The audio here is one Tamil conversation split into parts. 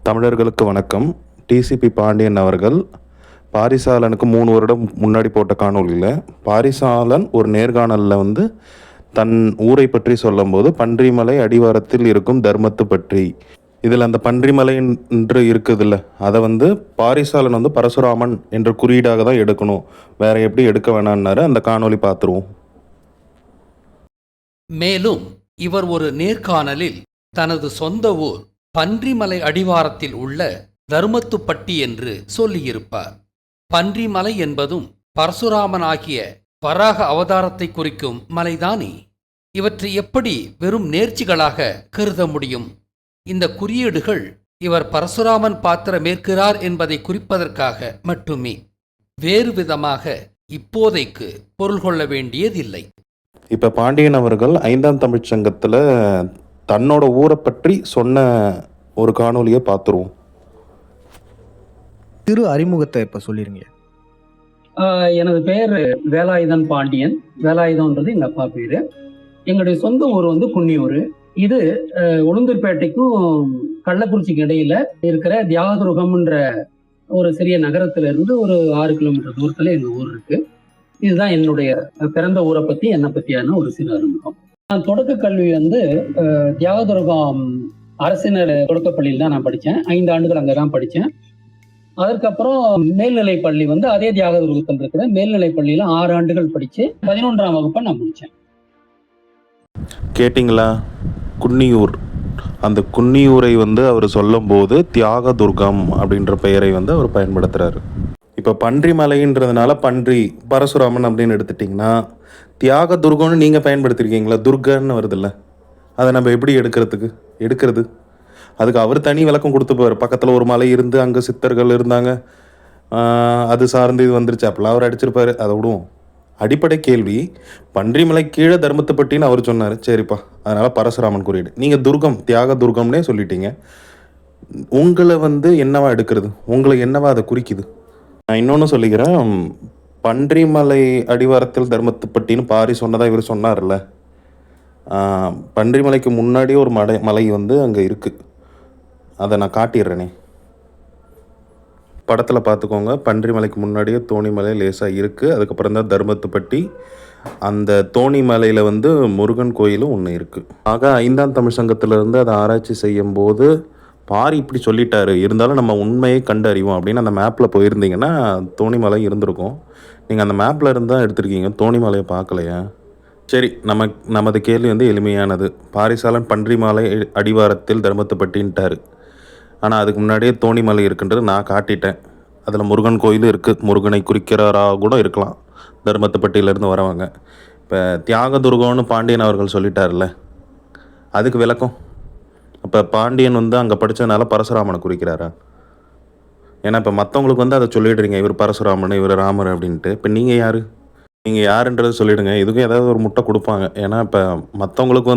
தமிழர்களுக்கு வணக்கம். டிசிபி பாண்டியன் அவர்கள் பாரிசாலனுக்கு 3 வருடம் முன்னாடி போட்ட காணொலியில் பாரிசாலன் ஒரு நேர்காணலில் தன் ஊரை பற்றி சொல்லும்போது பன்றிமலை அடிவாரத்தில் இருக்கும் தர்மத்து பற்றி, இதில் அந்த பன்றிமலை என்று இருக்குதுல்ல, அதை பாரிசாலன் பரசுராமன் என்ற குறியீடாக தான் எடுக்கணும், வேற எப்படி எடுக்க வேணான்னாரு. அந்த காணொலி பார்த்துருவோம். மேலும் இவர் ஒரு நேர்காணலில் தனது சொந்த ஊர் பன்றிமலை அடிவாரத்தில் உள்ள தர்மத்துப்பட்டி என்று சொல்லியிருப்பார். பன்றிமலை என்பதும் பரசுராமன் ஆகிய வராக அவதாரத்தை குறிக்கும் மலைதானே. இவற்றை எப்படி வெறும் நேர்ச்சிகளாக கருத முடியும்? இந்த குறியீடுகள் இவர் பரசுராமன் பாத்திரமேற்கிறார் என்பதை குறிப்பதற்காக மட்டுமே. வேறு விதமாக இப்போதைக்கு பொருள் கொள்ள வேண்டியதில்லை. இப்போ பாண்டியன் அவர்கள் 5ஆம் தமிழ்ச்சங்கத்தில் தன்னோட ஊரை பற்றி சொன்ன ஒரு காணொலியை பார்த்துருவோம். திரு அறிமுகத்தை இப்போ சொல்லிருங்க. எனது பெயர் வேலாயுதன் பாண்டியன். வேலாயுதம்ன்றது எங்கள் அப்பா பேர். எங்களுடைய சொந்த ஊர் குன்னியூர். இது உளுந்தூர்பேட்டைக்கும் கள்ளக்குறிச்சிக்கு இடையில இருக்கிற தியாகதுருகம்ன்ற ஒரு சிறிய நகரத்திலிருந்து ஒரு 6 கிலோமீட்டர் தூரத்தில் எங்கள் ஊர் இருக்கு. இதுதான் என்னுடைய பிறந்த ஊரை பற்றி என்னை பற்றியான ஒரு சிறு அறிமுகம். நான் தொடக்க கல்வி தியாகதுருகம் அரசினர் தொடக்கப்பள்ளியில் தான் நான் படித்தேன். 5 ஆண்டுகள் அங்கே தான் படித்தேன். அதற்கப்புறம் மேல்நிலை பள்ளி அதே தியாகதுருகத்தில் இருக்கிற மேல்நிலை பள்ளியில் 6 ஆண்டுகள் படித்து 11ஆம் வகுப்பை நான் முடித்தேன். கேட்டிங்களா? குன்னியூர். அந்த குன்னியூரை அவர் சொல்லும் போது தியாகதுர்கம் அப்படின்ற பெயரை அவர் பயன்படுத்துகிறாரு. இப்போ பன்றிமலைன்றதுனால பன்றி பரசுராமன் அப்படின்னு எடுத்துட்டிங்கன்னா, தியாகதுர்கம்னு நீங்கள் பயன்படுத்திருக்கீங்களா? துர்கன்னு வருதில்ல, அதை நம்ம எப்படி எடுக்கிறது? அதுக்கு அவர் தனி விளக்கம் கொடுத்துப்பார். பக்கத்தில் ஒரு மலை இருந்து அங்கே சித்தர்கள் இருந்தாங்க, அது சார்ந்து இது வந்துருச்சு, அப்பெல்லாம் அவர் அடிச்சிருப்பார். அதை விடுவோம். அடிப்படை கேள்வி, பன்றிமலை கீழே தர்மத்துப்பட்டின்னு அவர் சொன்னார். சரிப்பா, அதனால் பரசுராமன் குறியீடு. நீங்கள் துர்கம், தியாக துர்கம்னே சொல்லிட்டீங்க. உங்களை என்னவா எடுக்கிறது? உங்களை என்னவா அதை குறிக்குது? நான் இன்னொன்று சொல்லிக்கிறேன். பன்றிமலை அடிவாரத்தில் தர்மத்துப்பட்டின்னு பாரி சொன்னதாக இவர் சொன்னார்ல, பன்றிமலைக்கு முன்னாடியே ஒரு மலை அங்கே இருக்குது. அதை நான் காட்டிடுறேனே, படத்தில் பார்த்துக்கோங்க. பன்றிமலைக்கு முன்னாடியே தோணிமலை லேசாக இருக்குது. அதுக்கப்புறம் தான் தர்மத்துப்பட்டி. அந்த தோணிமலையில் முருகன் கோயிலும் ஒன்று இருக்குது. ஆக 5ஆம் தமிழ் சங்கத்திலேருந்து அதை ஆராய்ச்சி செய்யும் போது பாரி இப்படி சொல்லிட்டாரு, இருந்தாலும் நம்ம உண்மையை கண்டு அறிவோம் அப்படின்னு அந்த மேப்பில் போயிருந்தீங்கன்னா தோணிமலை இருந்திருக்கும். நீங்கள் அந்த மேப்பில் இருந்தால் எடுத்திருக்கீங்க, தோணிமலையை பார்க்கலையா? சரி, நமது கேள்வி எளிமையானது. பாரிசாலன் பன்றிமலை அடிவாரத்தில் தர்மத்துப்பட்டின்ட்டார். ஆனால் அதுக்கு முன்னாடியே தோணிமலை இருக்குன்றது நான் காட்டிட்டேன். அதில் முருகன் கோயிலும் இருக்குது. முருகனை குறிக்கிறவராக கூட இருக்கலாம் தர்மத்துப்பட்டியிலேருந்து வரவங்க. இப்போ தியாகதுர்கம்னு பாண்டியன் அவர்கள் சொல்லிட்டார்ல, அதுக்கு விளக்கம். அப்போ பாண்டியன் அங்கே படித்ததுனால பரசுராமனை குறிக்கிறாரா? ஏன்னா இப்போ மற்றவங்களுக்கு அதை சொல்லிடுறீங்க, இவர் பரசுராமன், இவர் ராமர் அப்படின்ட்டு. இப்போ நீங்கள் யார்? நீங்கள் யாருன்றது சொல்லிவிடுங்க. இதுக்கும் ஏதாவது ஒரு முட்டை கொடுப்பாங்க. ஏன்னா இப்போ மற்றவங்களுக்கு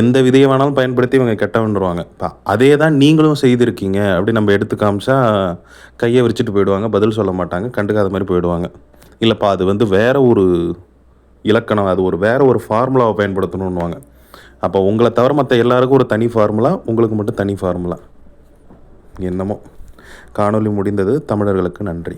எந்த விதையை வேணாலும் பயன்படுத்தி இவங்க கெட்ட வந்துடுவாங்க. இப்போ அதே தான் நீங்களும் செய்திருக்கீங்க அப்படி நம்ம எடுத்து காமிச்சா கையை விரிச்சிட்டு போயிடுவாங்க, பதில் சொல்ல மாட்டாங்க, கண்டுக்காத மாதிரி போயிடுவாங்க. இல்லைப்பா, அது வேற ஒரு இலக்கணம், அது வேற ஒரு ஃபார்முலாவை பயன்படுத்தணுன்னுவாங்க. அப்போ உங்களை தவிர மற்ற எல்லாருக்கும் ஒரு தனி ஃபார்முலா, உங்களுக்கு மட்டும் தனி ஃபார்முலா. என்னமோ. காணொலி முடிந்தது. தமிழர்களுக்கு நன்றி.